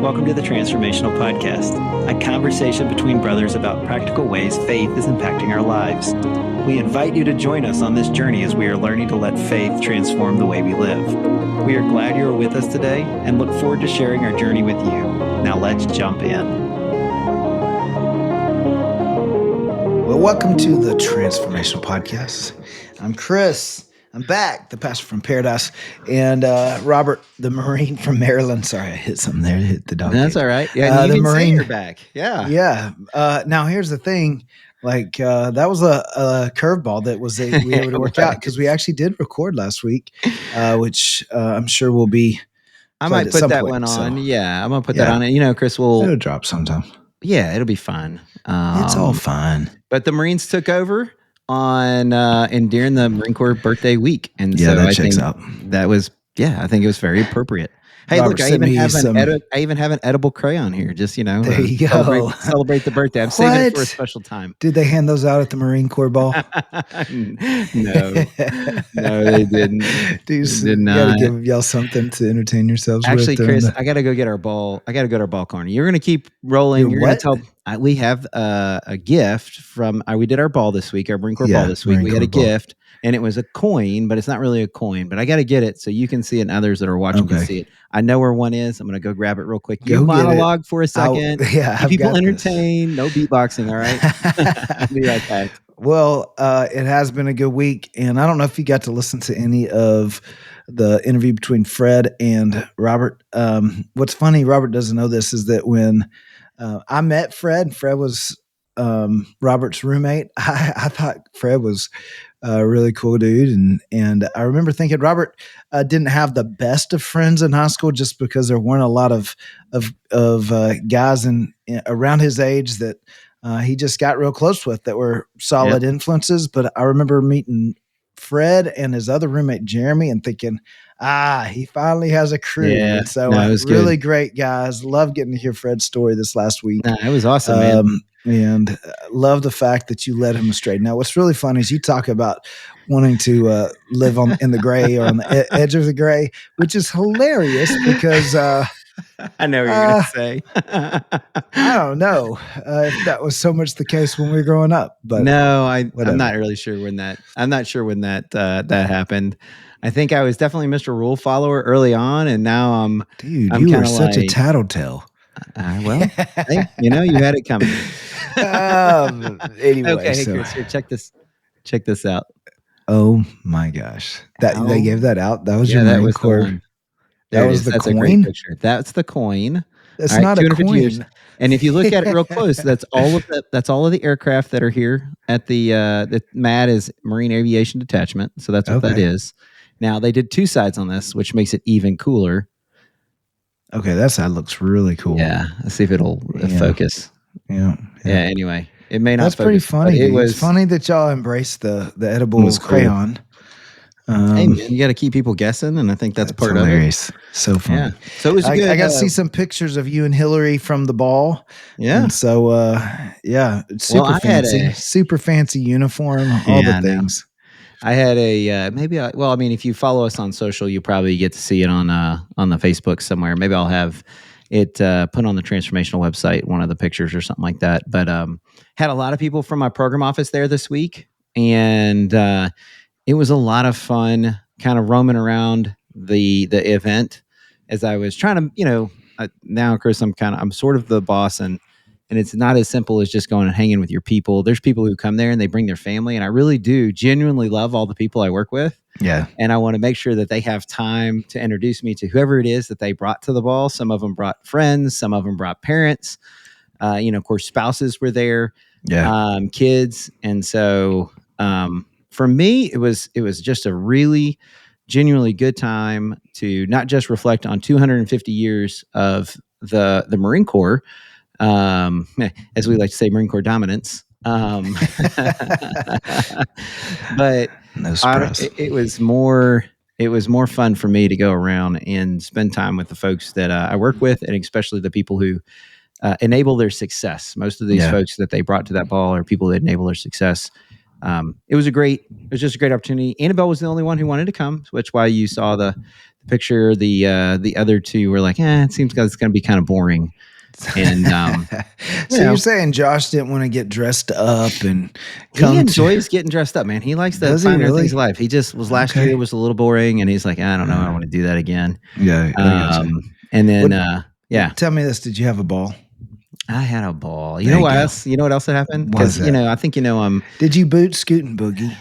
welcome to the Transformational Podcast, a conversation between brothers about practical ways faith is impacting our lives. We invite you to join us on this journey as we are learning to let faith transform the way we live. We are glad you are with us today and look forward to sharing our journey with you. Now let's jump in. Well, welcome to the Transformational Podcast. I'm Chris. I'm back, the pastor from Paradise, and Robert, the Marine from Maryland. Sorry, I hit something there. Hit the dog. That's cage. all right. Yeah, the Marine. You're back. Yeah. Yeah. Now here's the thing. That was a curveball that was we were able to work out because we actually did record last week, which I'm sure will be. I might put that one on. So, yeah, I'm gonna put that on. And Chris it'll drop sometime. Yeah, it'll be fun. It's all fun. But the Marines took over on and during the Marine Corps birthday week, and so that checks out. That was I think it was very appropriate. Hey, Robert, look, I even have an edible crayon here. Just there you go. Celebrate the birthday. I'm saving it for a special time. Did they hand those out at the Marine Corps ball? No, they didn't. Did not. You got to give y'all something to entertain yourselves. Actually, Chris, I got to go get our ball. I got to go to our ball corner. You're going to keep rolling. You're going to tell. We have a gift from. We did our ball this week. Our Marine Corps ball this week. We had a gift. And it was a coin, but it's not really a coin. But I got to get it so you can see it and others that are watching can see it. I know where one is. I'm going to go grab it real quick. You monologue for a second. Keep people entertained. No beatboxing, all right? I'll be right back. Well, it has been a good week. And I don't know if you got to listen to any of the interview between Fred and Robert. What's funny, Robert doesn't know this, is that when I met Fred was Robert's roommate, I thought Fred was a really cool dude. And I remember thinking Robert didn't have the best of friends in high school just because there weren't a lot of guys around his age that he just got real close with that were solid influences. But I remember meeting Fred and his other roommate, Jeremy, and thinking, he finally has a crew. Yeah. And so it was really great, guys. Love getting to hear Fred's story this last week. It was awesome, man. And love the fact that you led him astray. Now, what's really funny is you talk about wanting to live in the gray or on the edge of the gray, which is hilarious because I know what you're going to say. I don't know if that was so much the case when we were growing up. But no, I'm not really sure when that. I'm not sure when that happened. I think I was definitely Mr. Rule follower early on, and now I'm. Dude, you were such a tattletale. Well, hey, you had it coming. Anyway, okay, Chris, here, check this out. Oh my gosh, they gave that out. That was your Marine Corps. That was the coin. That's the coin. That's not a coin. Years. And if you look at it real close, that's all of the aircraft that are here at the MAD is Marine Aviation Detachment. So that's what that is. Now they did two sides on this, which makes it even cooler. Okay, that side looks really cool. Yeah, let's see if it'll focus. Yeah. Anyway, it may not. That's focus, pretty funny. It's funny that y'all embraced the edible crayon. Hey man, you got to keep people guessing, and I think that's part hilarious. Of it. So fun. Yeah. So it was good. I got to see some pictures of you and Hillary from the ball. Yeah. And so super fancy, super fancy uniform, all the things. I had if you follow us on social, you probably get to see it on the Facebook somewhere. Maybe I'll have it put on the Transformational website, one of the pictures or something like that. But had a lot of people from my program office there this week, and it was a lot of fun kind of roaming around the event as I was trying to, now, Chris, I'm sort of the boss, and it's not as simple as just going and hanging with your people. There's people who come there and they bring their family. And I really do genuinely love all the people I work with. Yeah. And I want to make sure that they have time to introduce me to whoever it is that they brought to the ball. Some of them brought friends. Some of them brought parents. Of course, spouses were there. Yeah. Kids. And so for me, it was just a really genuinely good time to not just reflect on 250 years of the Marine Corps, as we like to say, Marine Corps dominance. But no stress. It was more fun for me to go around and spend time with the folks that I work with, and especially the people who enable their success. Most of these folks that they brought to that ball are people that enable their success. It was just a great opportunity. Annabelle was the only one who wanted to come, which is why you saw the picture. The other two were like, it seems like it's going to be kind of boring. And so you're saying Josh didn't want to get dressed up and he enjoys getting dressed up, man. He likes to find new things in life. He just was last year was a little boring, and he's like, I don't know, I want to do that again. Yeah, and then tell me this: did you have a ball? I had a ball. You know what else? You know what else had happened? Because I think Did you boot Scoot and Boogie?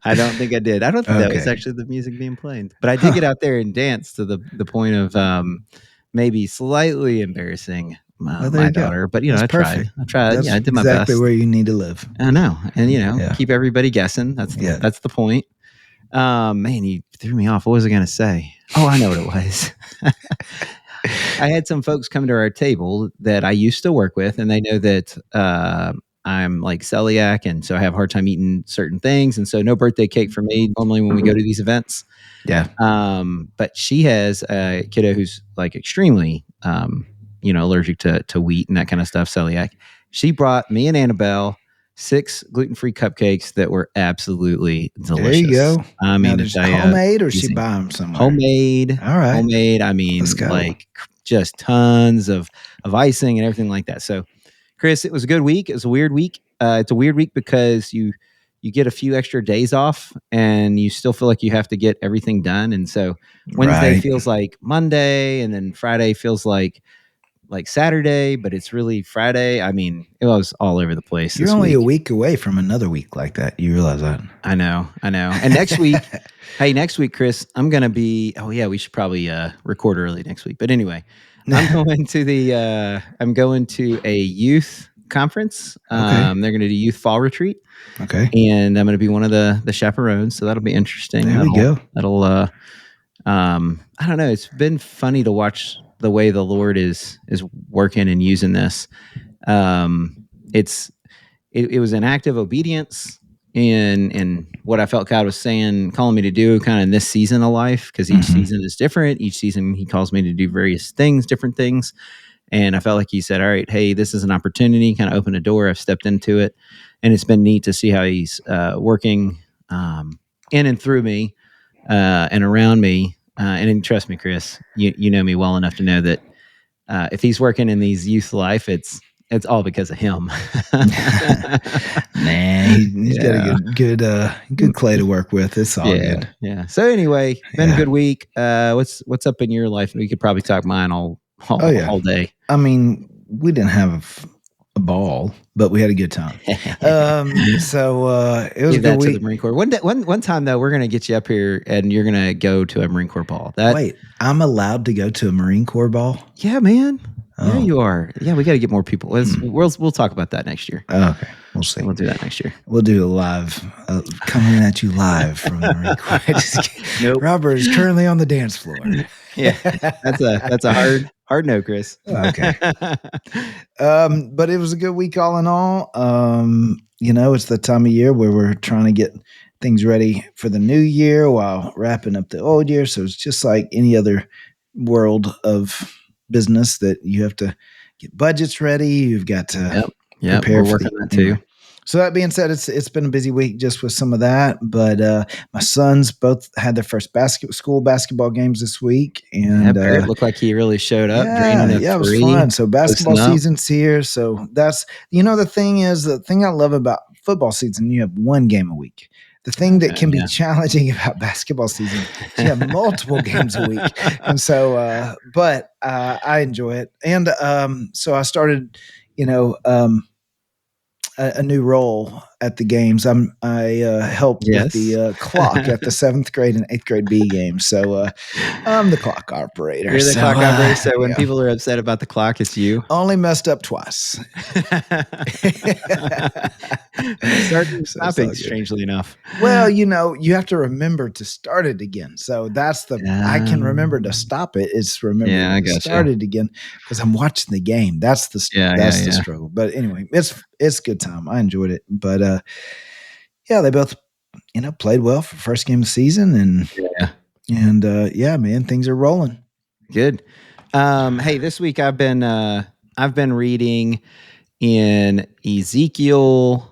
I don't think I did. I don't think that was actually the music being played, but I did get out there and dance to the point of maybe slightly embarrassing my daughter. But I tried. That's I did my best. Exactly where you need to live. I know, and keep everybody guessing. That's the point. Man, you threw me off. What was I going to say? Oh, I know what it was. I had some folks come to our table that I used to work with, and they know that I'm like celiac, and so I have a hard time eating certain things, and so no birthday cake for me normally when we go to these events. Yeah. But she has a kiddo who's like extremely, allergic to wheat and that kind of stuff, celiac. She brought me and Annabelle 6 gluten-free cupcakes that were absolutely delicious. There you go. I mean, homemade, or she buy them somewhere? Homemade. All right. Homemade. I mean, like just tons of icing and everything like that. So, Chris, it was a good week. It was a weird week. It's a weird week because you get a few extra days off and you still feel like you have to get everything done. And so Wednesday feels like Monday, and then Friday feels like Saturday, but it's really Friday. I mean, it was all over the place. You're only a week away from another week like that. You realize that? I know. And next week, Chris, I'm going to be, we should probably record early next week. But anyway, I'm going to a youth conference. They're going to do youth fall retreat. Okay. And I'm going to be one of the chaperones. So that'll be interesting. There we go. That'll, I don't know. It's been funny to watch the way the Lord is working and using this. It was an act of obedience in what I felt God was saying, calling me to do kind of in this season of life, because each season is different. Each season he calls me to do various things, different things. And I felt like he said, all right, hey, this is an opportunity, kind of open a door. I've stepped into it. And it's been neat to see how he's working in and through me and around me. And trust me, Chris, you know me well enough to know that if he's working in these youth life, it's all because of him. He's got a good clay to work with. It's all good. Yeah. So anyway, been a good week. What's up in your life? We could probably talk mine all day. I mean, we didn't have a ball, but we had a good time. So it was Give a good that week. To the Marine Corps. One time though, we're gonna get you up here and you're gonna go to a Marine Corps ball. Wait, I'm allowed to go to a Marine Corps ball? Yeah, man. Oh. Yeah, you are. Yeah, we got to get more people. We'll talk about that next year. Okay, we'll see. We'll do that next year. We'll do a live, coming at you live from the Marine Corps. Nope. Robert is currently on the dance floor. Yeah, that's a hard no, Chris. Okay. But it was a good week all in all. It's the time of year where we're trying to get things ready for the new year while wrapping up the old year. So it's just like any other world of business that you have to get budgets ready. You've got to prepare. We're working that too. So that being said, it's been a busy week just with some of that. But my sons both had their first school basketball games this week, and it looked like he really showed up. It was fun. So basketball season's here. So that's the thing is, the thing I love about football season, you have one game a week. The thing that can be challenging about basketball season is you have multiple games a week. And so, but I enjoy it. And so I started, a new role at the games. I helped with the clock at the 7th grade and 8th grade B games. So I'm the clock operator. You're the clock operator. So when people are upset about the clock, it's you. Only messed up twice. Stopping, strangely enough. Well, you have to remember to start it again. So that's I can remember to stop it. It's remember to start it again because I'm watching the game. That's the struggle. But anyway, it's a good time. I enjoyed it. But they both played well for first game of the season, and man, things are rolling. Good. Hey, this week I've been reading in Ezekiel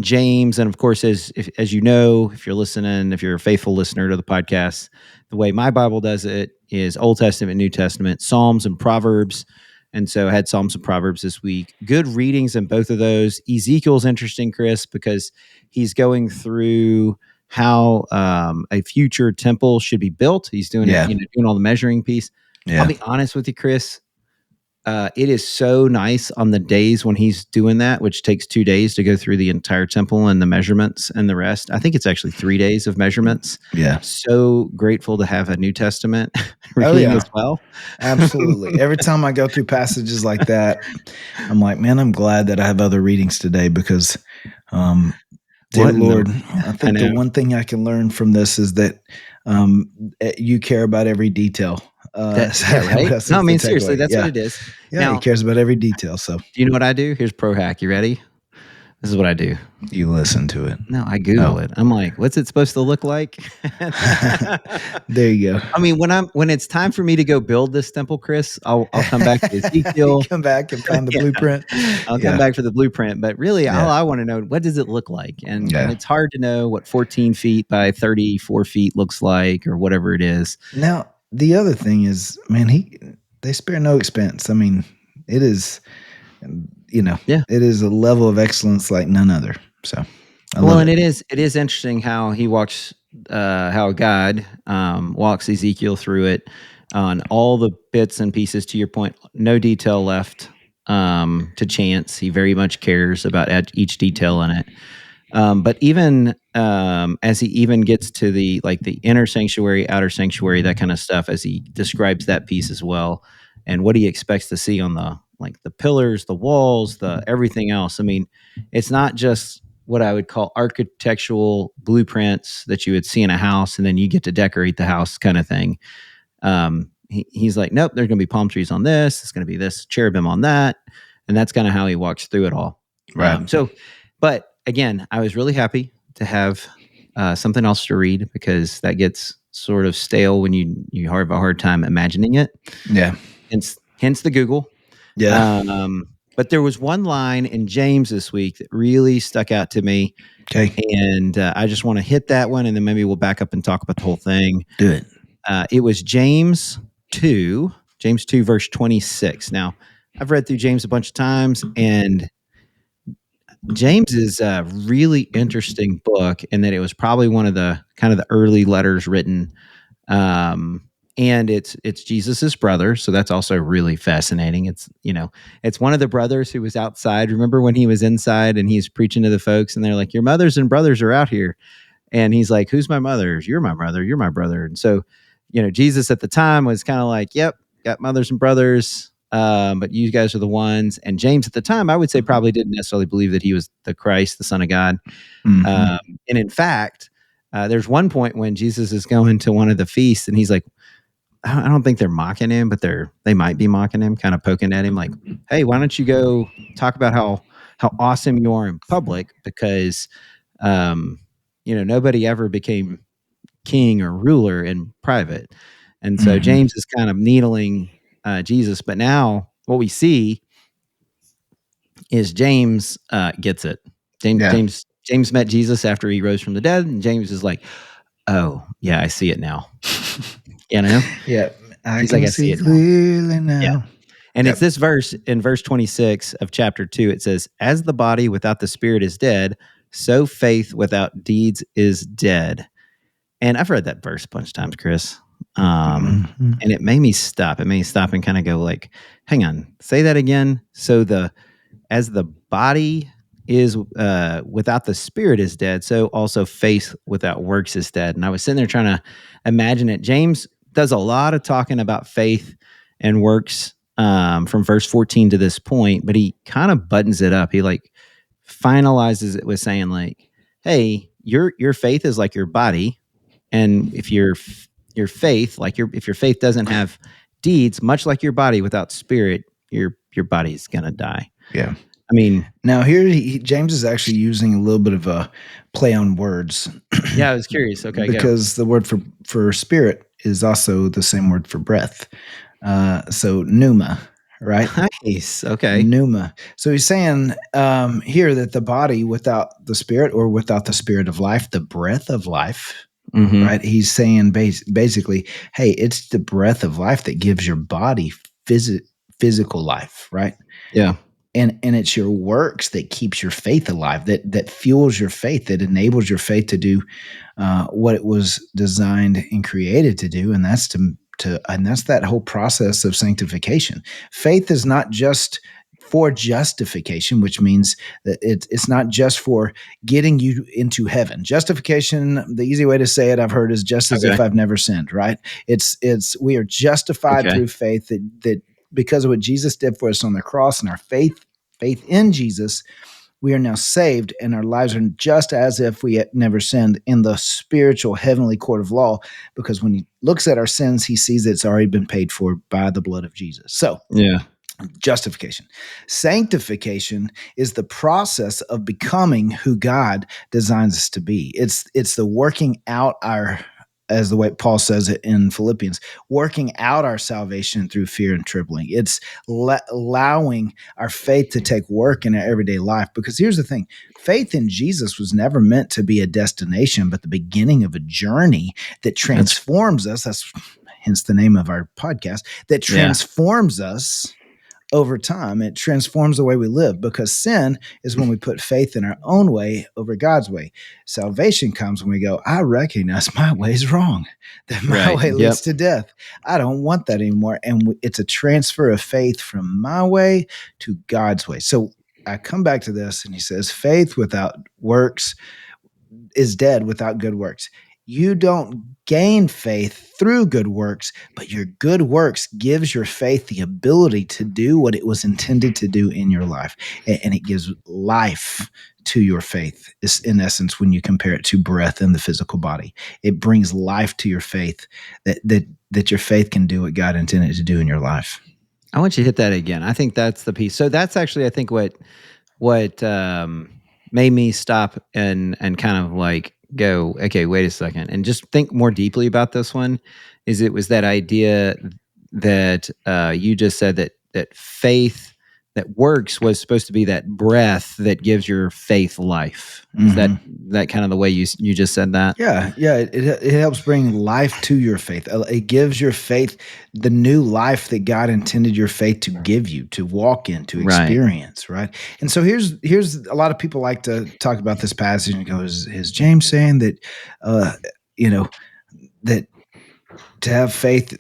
James, and of course, as you know, if you're listening, if you're a faithful listener to the podcast, the way my Bible does it is Old Testament, New Testament, Psalms and Proverbs. And so I had Psalms and Proverbs this week. Good readings in both of those. Ezekiel's interesting, Chris, because he's going through how a future temple should be built. He's doing it, doing all the measuring piece. Yeah. I'll be honest with you, Chris. It is so nice on the days when he's doing that, which takes 2 days to go through the entire temple and the measurements and the rest. I think it's actually 3 days of measurements. Yeah. So grateful to have a New Testament reading as well. Absolutely. Every time I go through passages like that, I'm like, man, I'm glad that I have other readings today because, dear Lord, I think the one thing I can learn from this is that you care about every detail. Right? No, I mean, seriously, that's what it is. Yeah, now, he cares about every detail. So, do you know what I do? Here's pro hack. You ready? This is what I do. You listen to it. No, I Google it. I'm like, what's it supposed to look like? There you go. I mean, when it's time for me to go build this temple, Chris, I'll come back to Ezekiel. Come back and find the blueprint. I'll come back for the blueprint. But really, all I want to know, what does it look like? And it's hard to know what 14 feet by 34 feet looks like or whatever it is. Now, the other thing is, man, they spare no expense. I mean, it is, it is a level of excellence like none other. So, it is interesting how he walks, how God walks Ezekiel through it on all the bits and pieces. To your point, no detail left to chance. He very much cares about each detail in it. But even as he even gets to the inner sanctuary, outer sanctuary, that kind of stuff, as he describes that piece as well, and what he expects to see on the pillars, the walls, the everything else. I mean, it's not just what I would call architectural blueprints that you would see in a house, and then you get to decorate the house kind of thing. He's like, nope, there's going to be palm trees on this. It's going to be this cherubim on that, and that's kind of how he walks through it all. Right. But again, I was really happy to have something else to read because that gets sort of stale when you have a hard time imagining it. Yeah. Hence the Google. Yeah. But there was one line in James this week that really stuck out to me. Okay. And I just want to hit that one, and then maybe we'll back up and talk about the whole thing. Do it. It was James 2, verse 26. Now, I've read through James a bunch of times, and James is a really interesting book in that it was probably one of the kind of the early letters written. And it's Jesus's brother. So that's also really fascinating. It's one of the brothers who was outside. Remember when he was inside and he's preaching to the folks and they're like, your mothers and brothers are out here. And he's like, who's my mothers? You're my brother. You're my brother. And so, Jesus at the time was kind of like, yep, got mothers and brothers. But you guys are the ones. And James at the time, I would say probably didn't necessarily believe that he was the Christ, the Son of God. Mm-hmm. And in fact, there's one point when Jesus is going to one of the feasts and he's like, I don't think they're mocking him, but they might be mocking him, kind of poking at him like, hey, why don't you go talk about how awesome you are in public? Because, nobody ever became king or ruler in private. And so James is kind of needling Jesus. But now what we see is James gets it. James met Jesus after he rose from the dead. And James is like, oh, yeah, I see it now. Yeah, I can see it clearly now. Yeah. And it's this verse in verse 26 of chapter 2. It says, as the body without the spirit is dead, so faith without deeds is dead. And I've read that verse a bunch of times, Chris. And it made me stop. It made me stop and kind of go like, hang on, say that again. So as the body is without the spirit is dead, so also faith without works is dead. And I was sitting there trying to imagine it. James does a lot of talking about faith and works from verse 14 to this point, but he kind of buttons it up. He finalizes it with saying like, hey, your faith is like your body. And if your faith, if your faith doesn't have deeds, much like your body without spirit, your body's going to die. Yeah. I mean, now here James is actually using a little bit of a play on words. Yeah, I was curious. Okay, because the word for spirit is also the same word for breath. So pneuma, right? Nice. Okay. Pneuma. So he's saying here that the body without the spirit, or without the spirit of life, the breath of life, Mm-hmm. right? He's saying basically, hey, it's the breath of life that gives your body physical life, right? Yeah. And it's your works that keeps your faith alive, that fuels your faith, that enables your faith to do what it was designed and created to do, and that's and that's that whole process of sanctification. Faith is not just for justification, which means that it's not just for getting you into heaven. Justification, the easy way to say it I've heard, is just as Okay. if I've never sinned, right? It's we are justified Okay. through faith, that because of what Jesus did for us on the cross, and our faith in Jesus, we are now saved, and our lives are just as if we had never sinned in the spiritual heavenly court of law, because when he looks at our sins, he sees it's already been paid for by the blood of Jesus. So, Yeah. justification. Sanctification is the process of becoming who God designs us to be. It's the working out our, as the way Paul says it in Philippians, working out our salvation through fear and trembling. It's allowing our faith to take work in our everyday life. Because here's the thing, faith in Jesus was never meant to be a destination, but the beginning of a journey that transforms us. That's hence the name of our podcast, that transforms us over time. It transforms the way we live, because sin is when we put faith in our own way over God's way. Salvation comes when we go, I recognize my way's wrong, that my way leads to death. I don't want that anymore. And it's a transfer of faith from my way to God's way. So I come back to this, and he says, faith without works is dead without good works. You don't gain faith through good works, but your good works gives your faith the ability to do what it was intended to do in your life. And it gives life to your faith. It's, in essence, when you compare it to breath in the physical body, it brings life to your faith, that your faith can do what God intended to do in your life. I want you to hit that again. I think that's the piece. So that's actually, I think, what made me stop and kind of like go, okay, wait a second, and just think more deeply about this one. Is it was that idea that you just said that faith that works was supposed to be that breath that gives your faith life. Is that kind of the way you just said that? Yeah. It helps bring life to your faith. It gives your faith the new life that God intended your faith to give you, to walk in, to experience, right? And so here's a lot of people like to talk about this passage and go, is James saying that, that to have faith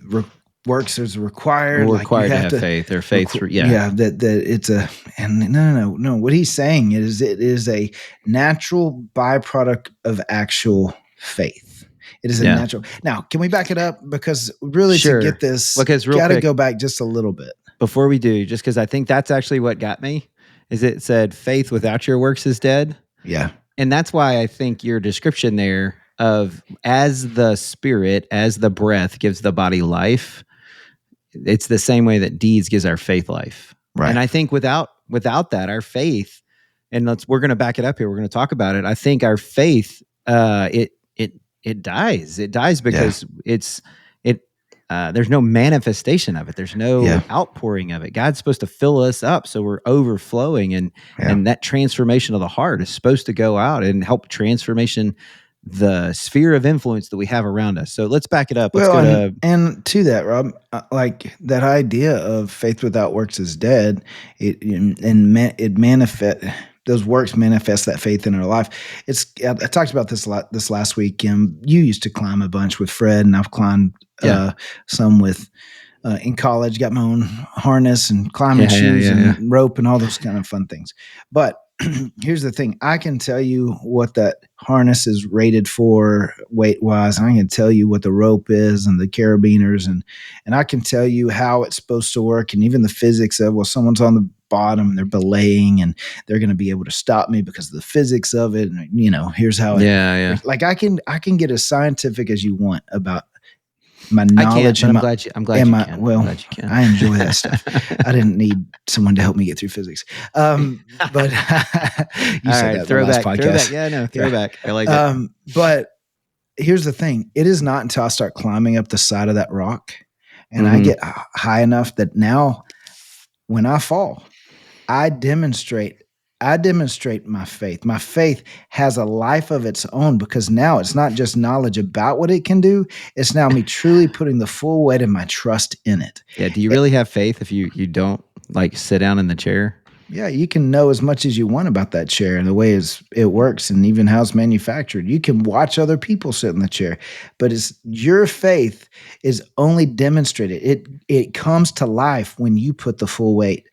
works is required? We're like you required to have have faith, or faith through, that it's a, and no. What he's saying is it is a natural byproduct of actual faith. It is a natural. Now, can we back it up? Because really, to get this, because real got to quick, go back just a little bit before we do, just because I think that's actually what got me. Is it said faith without your works is dead? Yeah. And that's why I think your description there of as the spirit, as the breath gives the body life, it's the same way that deeds gives our faith life. Right. And I think without that, our faith, and we're going to back it up here. We're going to talk about it. I think our faith, it dies. It dies because there's no manifestation of it. There's no outpouring of it. God's supposed to fill us up so we're overflowing, and that transformation of the heart is supposed to go out and help transformation the sphere of influence that we have around us. So let's back it up. Let's go and to that, Rob, like that idea of faith without works is dead. It manifest. Those works manifest that faith in our life. I talked about this a lot this last week. You used to climb a bunch with Fred, and I've climbed some with in college. Got my own harness and climbing shoes and rope and all those kind of fun things. But here's the thing. I can tell you what that harness is rated for weight-wise, and I can tell you what the rope is and the carabiners, and I can tell you how it's supposed to work, and even the physics of, well, someone's on the bottom, they're belaying, and they're going to be able to stop me because of the physics of it, and here's how like I can get as scientific as you want about my knowledge. I'm glad you can. Well, I'm glad you can. I enjoy that stuff. I didn't need someone to help me get through physics. But you said that in the last podcast. Throwback. I like it. But here's the thing. It is not until I start climbing up the side of that rock and I get high enough that now when I fall, I demonstrate my faith. My faith has a life of its own because now it's not just knowledge about what it can do, it's now me truly putting the full weight of my trust in it. Yeah. Do you really have faith if you don't like sit down in the chair? Yeah, you can know as much as you want about that chair and the way it works and even how it's manufactured. You can watch other people sit in the chair, but it's your faith is only demonstrated. It comes to life when you put the full weight.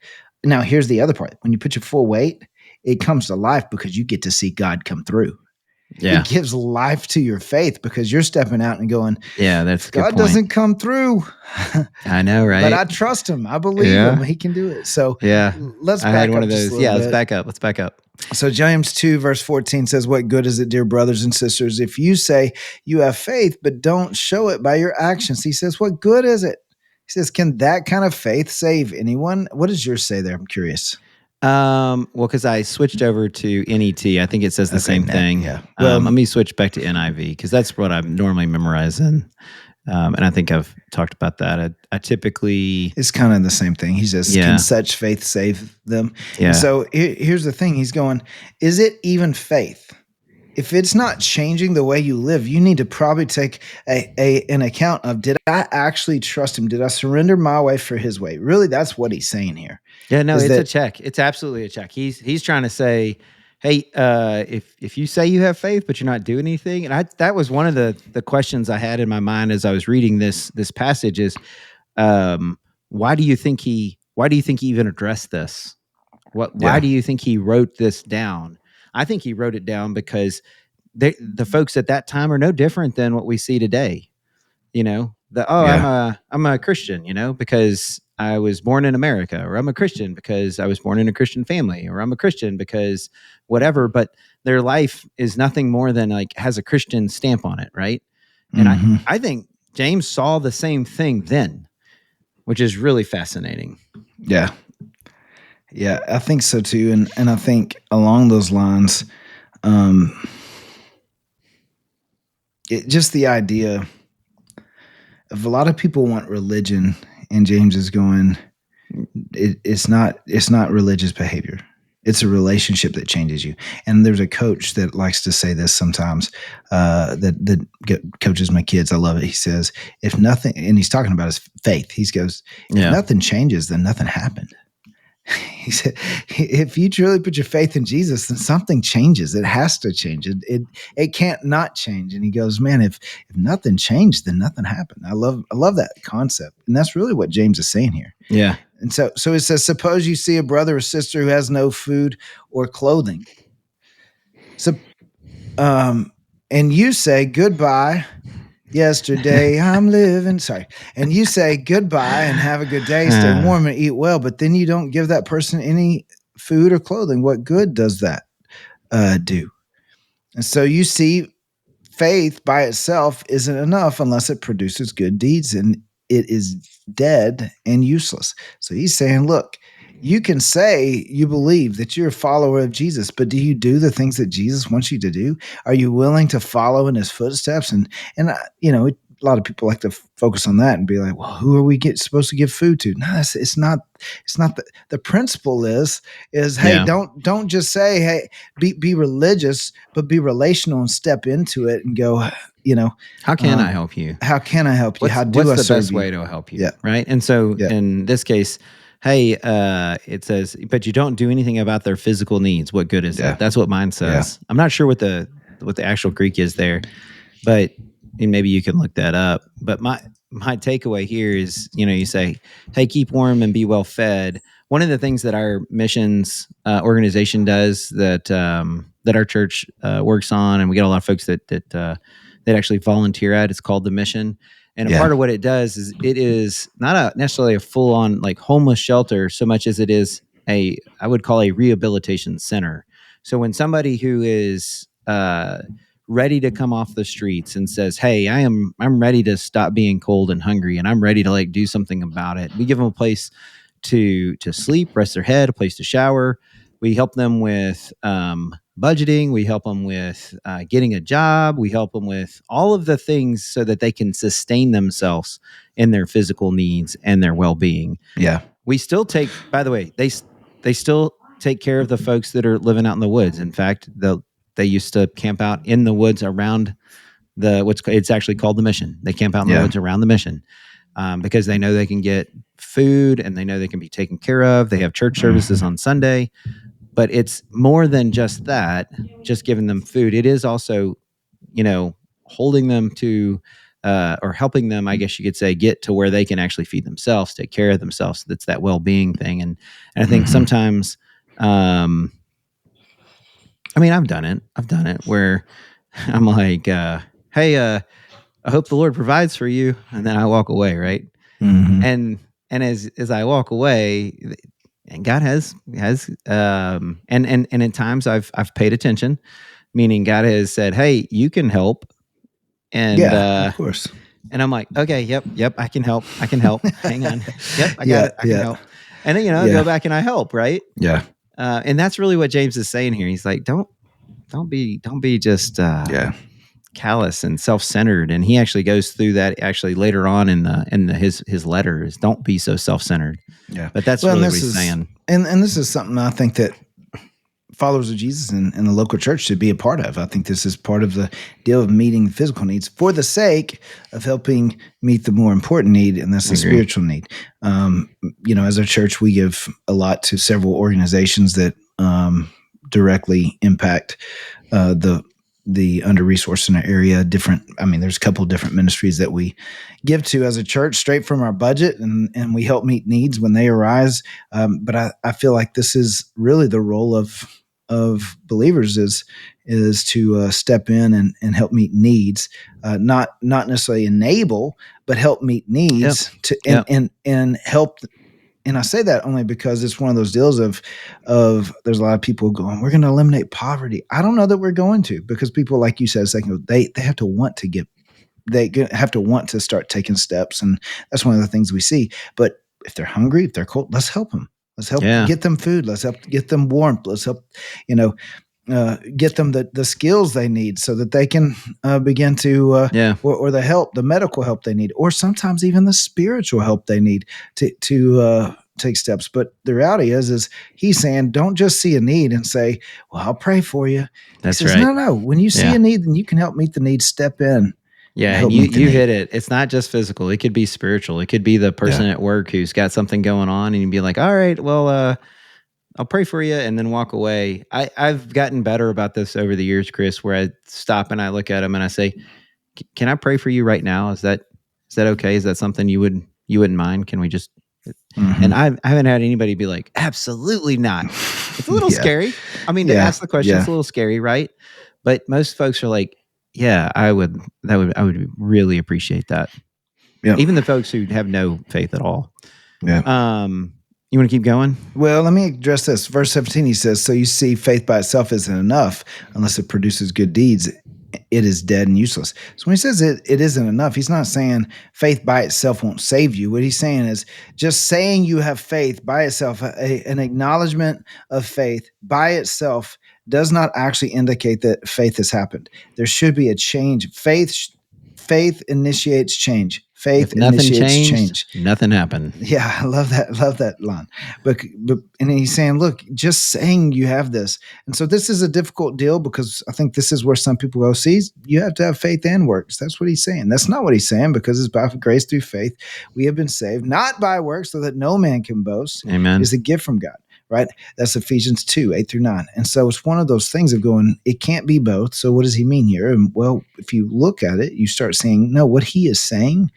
Now, here's the other part. When you put your full weight, it comes to life because you get to see God come through. Yeah. It gives life to your faith because you're stepping out and going, Yeah, that's a good God point. doesn't come through. I know, right? But I trust him. I believe Yeah. him. He can do it. So Yeah. let's I had back one up of just a those. little Yeah, bit. let's back up. So James 2 verse 14 says, what good is it, dear brothers and sisters, if you say you have faith, but don't show it by your actions? He says, what good is it? He says, can that kind of faith save anyone? What does yours say there? I'm curious. Well, because I switched over to NET, I think it says the same thing. Yeah. Well, let me switch back to NIV because that's what I'm normally memorizing. And I think I've talked about that. I typically, it's kind of the same thing. He says, Yeah. can such faith save them? Yeah. And so here's the thing. He's going, is it even faith? If it's not changing the way you live, you need to probably take an account of, did I actually trust him? Did I surrender my way for his way? Really, that's what he's saying here. Yeah, no, Is it's a that- check. It's absolutely a check. He's trying to say, hey, if you say you have faith but you're not doing anything, and that was one of the questions I had in my mind as I was reading this passage is, why do you think he even addressed this? Why do you think he wrote this down? I think he wrote it down because the folks at that time are no different than what we see today. You know, I'm a Christian, you know, because I was born in America, or I'm a Christian because I was born in a Christian family, or I'm a Christian because whatever, but their life is nothing more than like has a Christian stamp on it, right? And I think James saw the same thing then, which is really fascinating. Yeah. Yeah, I think so too. And I think along those lines, just the idea of a lot of people want religion, and James is going, it's not religious behavior. It's a relationship that changes you. And there's a coach that likes to say this sometimes, that coaches my kids. I love it. He says, if nothing, and he's talking about his faith. He goes, if nothing changes, then nothing happened. He said, if you truly put your faith in Jesus, then something changes. It has to change. It can't not change. And he goes, man, if nothing changed, then nothing happened. I love that concept. And that's really what James is saying here. Yeah. And so it says, suppose you see a brother or sister who has no food or clothing. So, and you say, goodbye, yesterday I'm living. Sorry. And you say goodbye and have a good day, stay warm and eat well, but then you don't give that person any food or clothing. What good does that do? And so you see, faith by itself isn't enough unless it produces good deeds, and it is dead and useless. So he's saying, look, you can say you believe that you're a follower of Jesus, but do you do the things that Jesus wants you to do? Are you willing to follow in his footsteps? And you know, a lot of people like to focus on that and be like, well, who are we supposed to give food to? No, it's not the principle is, hey, don't just say, hey, be religious, but be relational and step into it and go, you know, how can I help you? How can I help you? What's the best way to help you? Yeah. Right. And so in this case, hey, it says, but you don't do anything about their physical needs. What good is that? That's what mine says. I'm not sure what the actual Greek is there, but maybe you can look that up. But my takeaway here is, you know, you say, hey, keep warm and be well fed. One of the things that our missions organization does that our church works on, and we get a lot of folks that actually volunteer at, it's called the Mission. And a part of what it does is it is not necessarily a full-on like homeless shelter so much as it is I would call a rehabilitation center. So when somebody who is ready to come off the streets and says, hey, I'm ready to stop being cold and hungry, and I'm ready to like do something about it, we give them a place to sleep, rest their head, a place to shower. We help them with budgeting. We help them with getting a job. We help them with all of the things so that they can sustain themselves in their physical needs and their well-being. Yeah. we still take. By the way, they still take care of the folks that are living out in the woods. In fact, they used to camp out in the woods around it's actually called the mission. They camp out in the woods around the mission because they know they can get food and they know they can be taken care of. They have church services on Sunday, but it's more than just that. Just giving them food. It is also, holding them to. Or helping them, I guess you could say, get to where they can actually feed themselves, take care of themselves. That's that well-being thing, and I think sometimes, I mean, I've done it where I'm like, "Hey, I hope the Lord provides for you," and then I walk away, right? And as I walk away, and God has and in times I've paid attention, meaning God has said, "Hey, you can help," and of course. And I'm like, okay, yep, I can help. Hang on. Yep, I got it. I can help. And then, I go back and I help, right? Yeah. And that's really what James is saying here. He's like, don't be just callous and self-centered. And he actually goes through that actually later on in his letter is don't be so self-centered. Yeah. But that's really what he's saying. And this is something I think that followers of Jesus in the local church should be a part of. I think this is part of the deal of meeting the physical needs for the sake of helping meet the more important need, and that's the spiritual need. As a church, we give a lot to several organizations that directly impact the under-resourced in our area. There's a couple of different ministries that we give to as a church straight from our budget, and we help meet needs when they arise. But I feel like this is really the role of believers is to step in and help meet needs, not necessarily enable, but help meet needs and help. And I say that only because it's one of those deals of there's a lot of people going, we're going to eliminate poverty. I don't know that we're going to, because people, like you said a second ago, they have to want to get, they have to want to start taking steps. And that's one of the things we see. But if they're hungry, if they're cold, let's help them. Let's help get them food. Let's help get them warmth. Let's help, get them the skills they need so that they can begin to, or the medical help they need, or sometimes even the spiritual help they need to take steps. But the reality is he's saying, don't just see a need and say, well, I'll pray for you. That's he says, right. No. When you see a need, then you can help meet the need, step in. Yeah, and you hit it. It's not just physical. It could be spiritual. It could be the person at work who's got something going on, and you'd be like, all right, well, I'll pray for you, and then walk away. I've gotten better about this over the years, Chris, where I stop and I look at them and I say, can I pray for you right now? Is that okay? Is that something you wouldn't mind? Can we just... And I haven't had anybody be like, absolutely not. It's a little scary. I mean, to ask the question, it's a little scary, right? But most folks are like, yeah, I would really appreciate that. Yeah. Even the folks who have no faith at all. Yeah. You want to keep going? Well, let me address this. Verse 17, he says, so you see, faith by itself isn't enough unless it produces good deeds. It is dead and useless. So when he says it isn't enough, he's not saying faith by itself won't save you. What he's saying is just saying you have faith by itself, an acknowledgement of faith by itself does not actually indicate that faith has happened. There should be a change. Faith initiates change. Faith initiates change. Nothing happened. Yeah, I love that line. But and he's saying, look, just saying you have this. And so this is a difficult deal, because I think this is where some people go, see, you have to have faith and works. That's what he's saying. That's not what he's saying, because it's by grace through faith. We have been saved, not by works, so that no man can boast. Amen. It's a gift from God. Right? That's Ephesians 2, 8-9. And so it's one of those things of going, it can't be both. So what does he mean here? And well, if you look at it, you start seeing, no, what he is saying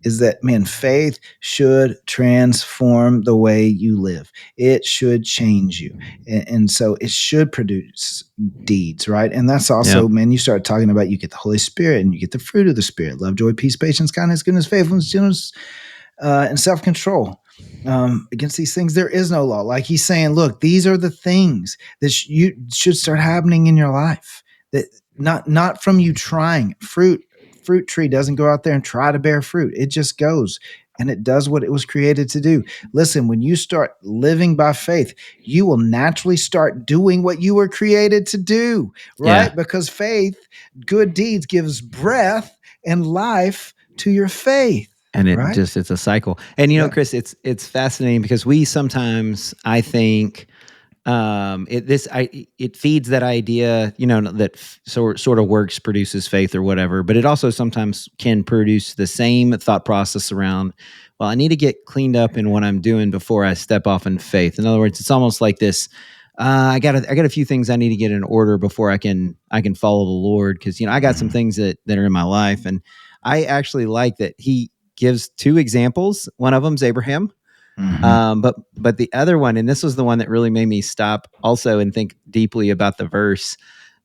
is that, man, faith should transform the way you live. It should change you. And so it should produce deeds, right? And that's also, man, you start talking about, you get the Holy Spirit and you get the fruit of the Spirit, love, joy, peace, patience, kindness, goodness, faithfulness, gentleness, and self-control. Against these things, there is no law. Like he's saying, look, these are the things that you should start happening in your life. That not from you trying. Fruit tree doesn't go out there and try to bear fruit. It just goes and it does what it was created to do. Listen, when you start living by faith, you will naturally start doing what you were created to do, right? Yeah. Because faith, good deeds, gives breath and life to your faith. And it Right? just, it's a cycle. And, Yeah. Chris, it's fascinating because we sometimes, I think, it feeds that idea, that sort of works produces faith or whatever, but it also sometimes can produce the same thought process around, well, I need to get cleaned up in what I'm doing before I step off in faith. In other words, it's almost like this. I got a few things I need to get in order before I can follow the Lord, because I got some things that are in my life, and I actually like that he gives two examples. One of them's Abraham. But the other one, and this was the one that really made me stop also and think deeply about the verse,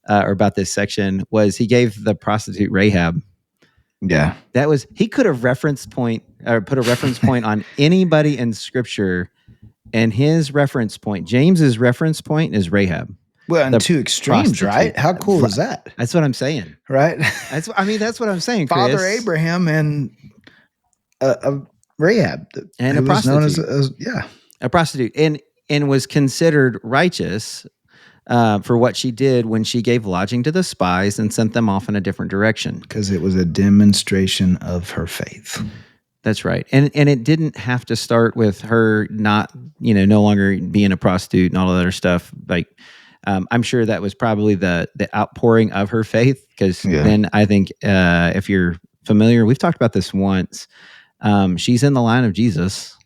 or about this section, was he gave the prostitute Rahab. Yeah. He could have put a reference point on anybody in Scripture, and his reference point, James's reference point, is Rahab. Well, and two extremes, right? How cool is that? That's what I'm saying. Right? That's what I'm saying, Chris. Father Abraham and Rahab, and who a was known prostitute. as a prostitute, and was considered righteous for what she did when she gave lodging to the spies and sent them off in a different direction. Because it was a demonstration of her faith. That's right. And it didn't have to start with her not, no longer being a prostitute and all that other stuff. Like, I'm sure that was probably the outpouring of her faith, because then I think, if you're familiar, we've talked about this once. She's in the line of Jesus,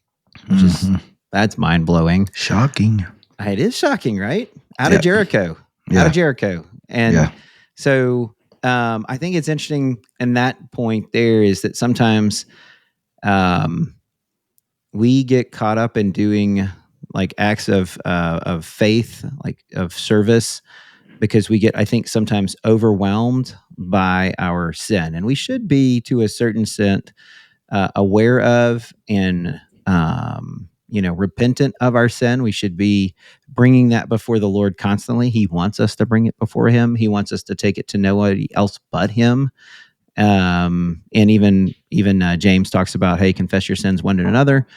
which is, that's mind blowing. Shocking. It is shocking, right? Out of Jericho. And so, I think it's interesting. And that point there is that sometimes, we get caught up in doing like acts of faith, like of service, because we get, I think, sometimes overwhelmed by our sin, and we should be, to a certain extent, aware of and repentant of our sin. We should be bringing that before the Lord constantly. He wants us to bring it before Him. He wants us to take it to nobody else but Him. And even James talks about, hey, confess your sins one to another,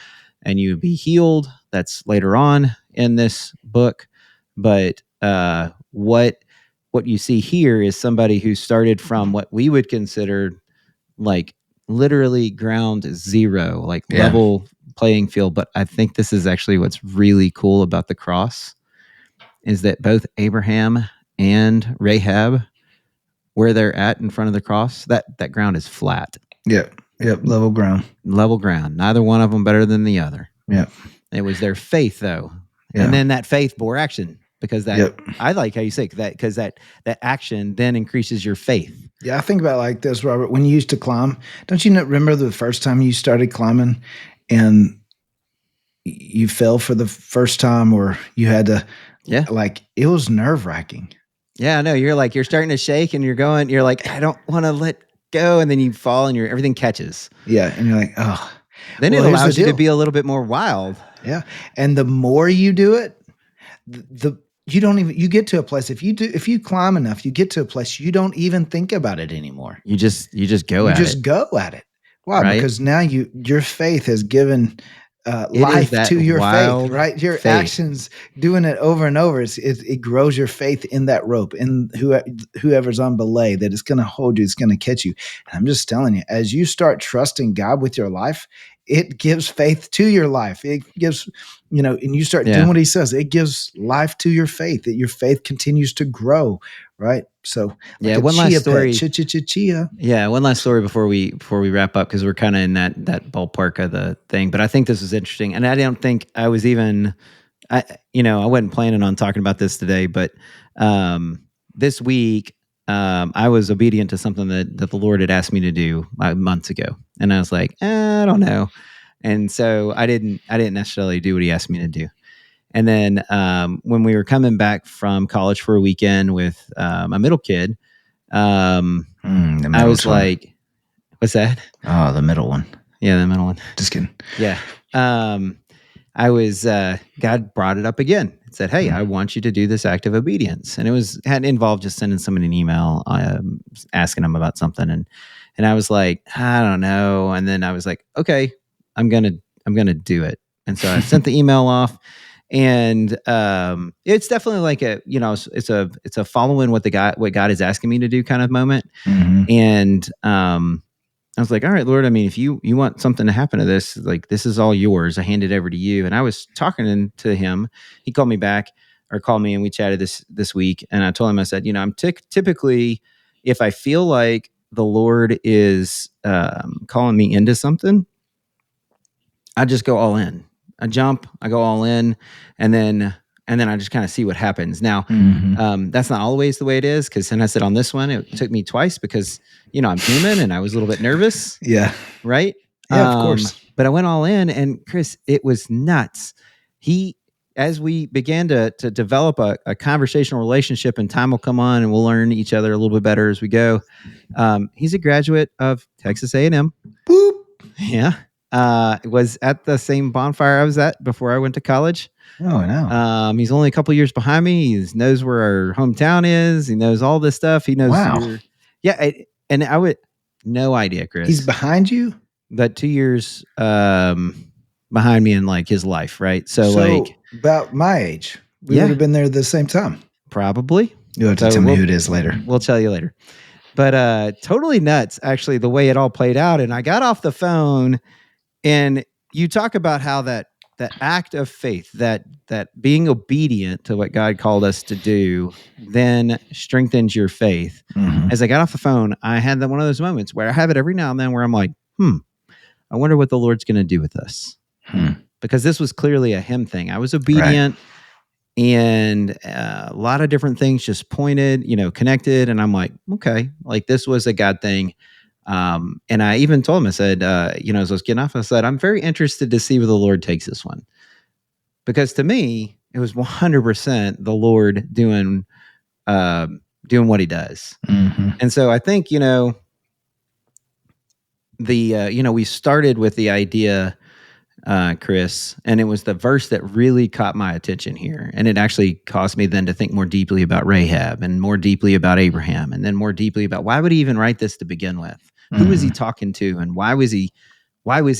and you be healed. That's later on in this book. But what you see here is somebody who started from what we would consider like literally ground zero, like level playing field. But I think this is actually what's really cool about the cross, is that both Abraham and Rahab, where they're at in front of the cross, that ground is flat. Yep. Level ground. Neither one of them better than the other. Yep. It was their faith, though. Yeah. And then that faith bore action, because that, I like how you say that, because that action then increases your faith. Yeah, I think about it like this, Robert. When you used to climb, don't you remember the first time you started climbing and you fell for the first time, or you had to, like, it was nerve-wracking. Yeah, no, you're starting to shake, and you're like, I don't want to let go, and then you fall, and everything catches. Yeah, and you're like, oh. Then it allows you to be a little bit more wild. Yeah, and the more you do it, you get to a place, if you climb enough, you get to a place you don't even think about it anymore. You just go at it. You just go at it. Why? Right? Because now your faith has given life to your faith, right? Your actions, doing it over and over, it grows your faith in that rope, in whoever's on belay, that it's going to hold you, it's going to catch you. And I'm just telling you, as you start trusting God with your life, it gives faith to your life. It gives, and you start doing what He says, it gives life to your faith, that your faith continues to grow, right? So, one last story. Chia. Yeah, one last story before we wrap up, because we're kind of in that ballpark of the thing. But I think this is interesting, and I don't think I was even, I wasn't planning on talking about this today, but this week I was obedient to something that the Lord had asked me to do months ago, and I was like, I don't know, and so I didn't necessarily do what He asked me to do. And then when we were coming back from college for a weekend with my middle kid, I was like, what's that? Oh, the middle one. Yeah, the middle one. Just kidding. Yeah. I was, God brought it up again. It said, hey, I want you to do this act of obedience. And it had involved just sending somebody an email, asking them about something. And I was like, I don't know. And then I was like, okay, I'm going to do it. And so I sent the email off, and it's definitely like it's a following what God is asking me to do kind of moment. Mm-hmm. And I was like, all right, Lord, I mean, if you want something to happen to this, like, this is all yours. I hand it over to you. And I was talking to him. He called me back or called me and we chatted this week. And I told him, I said, I'm typically, if I feel like the Lord is calling me into something, I just go all in. I jump, I go all in, and then I just kind of see what happens. Now, that's not always the way it is, because then I said on this one, it took me twice because, I'm human and I was a little bit nervous. Yeah. Right? Yeah, of course. But I went all in, and Chris, it was nuts. As we began to develop a conversational relationship, and time will come on and we'll learn each other a little bit better as we go. He's a graduate of Texas A&M. Boop. Yeah. Was at the same bonfire I was at before I went to college. Oh, no. He's only a couple years behind me. He knows where our hometown is. He knows all this stuff. He knows. Wow. And I would no idea, Chris. He's behind you? But 2 years behind me in like his life, right? So like about my age. We would have been there at the same time. Probably. You'll have to tell me who it is later. We'll tell you later. But totally nuts, actually, the way it all played out. And I got off the phone, and you talk about how that act of faith, that being obedient to what God called us to do, then strengthens your faith. Mm-hmm. As I got off the phone, I had one of those moments where I have it every now and then where I'm like, I wonder what the Lord's going to do with us. Because this was clearly a him thing. I was obedient, and a lot of different things just pointed, connected. And I'm like, okay, like this was a God thing. And I even told him, I said, as I was getting off, I said, I'm very interested to see where the Lord takes this one. Because to me, it was 100% the Lord doing what he does. Mm-hmm. And so I think, we started with the idea, Chris, and it was the verse that really caught my attention here. And it actually caused me then to think more deeply about Rahab, and more deeply about Abraham, and then more deeply about why would he even write this to begin with? Mm-hmm. Who was he talking to, and why was he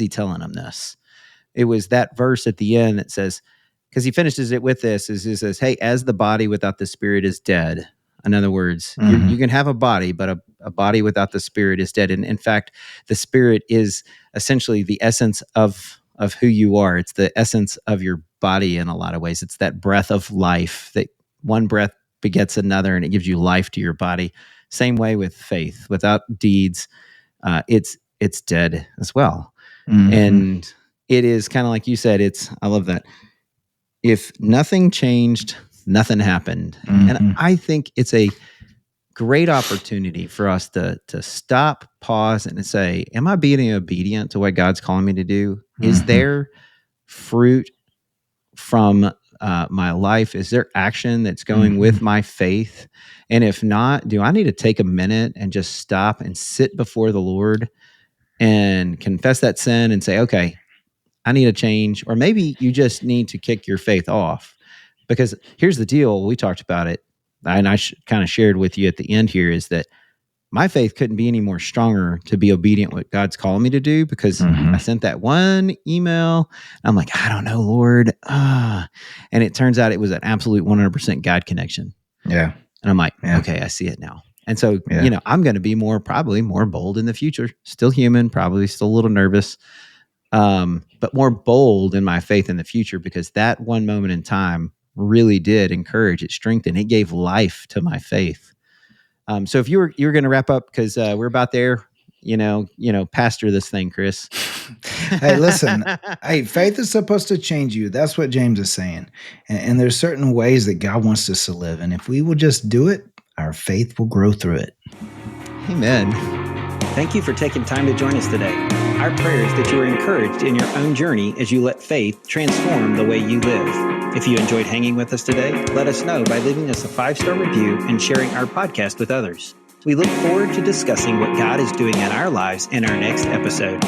telling him this? It was that verse at the end that says, because he finishes it with this, he says, hey, as the body without the spirit is dead. In other words, mm-hmm. you can have a body, but a body without the spirit is dead. And in fact, the spirit is essentially the essence of who you are. It's the essence of your body in a lot of ways. It's that breath of life, that one breath begets another, and it gives you life to your body. Same way with faith. Without deeds, it's dead as well. Mm-hmm. And it is kind of like you said, I love that. If nothing changed, nothing happened. Mm-hmm. And I think it's a great opportunity for us to stop, pause, and to say, am I being obedient to what God's calling me to do? Mm-hmm. Is there fruit from my life? Is there action that's going mm-hmm. with my faith? And if not, do I need to take a minute and just stop and sit before the Lord and confess that sin and say, okay, I need a change? Or maybe you just need to kick your faith off. Because here's the deal, we talked about it, and I kind of shared with you at the end here, is that my faith couldn't be any more stronger to be obedient what God's calling me to do, because mm-hmm. I sent that one email. And I'm like, I don't know, Lord. And it turns out it was an absolute 100% God connection. Yeah. And I'm like, okay, I see it now. And so, I'm going to be probably more bold in the future. Still human, probably still a little nervous, but more bold in my faith in the future, because that one moment in time really did encourage, it strengthened, it gave life to my faith. So if you were going to wrap up, because we're about there, pastor this thing, Chris. Hey, listen, faith is supposed to change you. That's what James is saying. And there's certain ways that God wants us to live. And if we will just do it, our faith will grow through it. Amen. Thank you for taking time to join us today. Our prayer is that you are encouraged in your own journey as you let faith transform the way you live. If you enjoyed hanging with us today, let us know by leaving us a 5-star review and sharing our podcast with others. We look forward to discussing what God is doing in our lives in our next episode.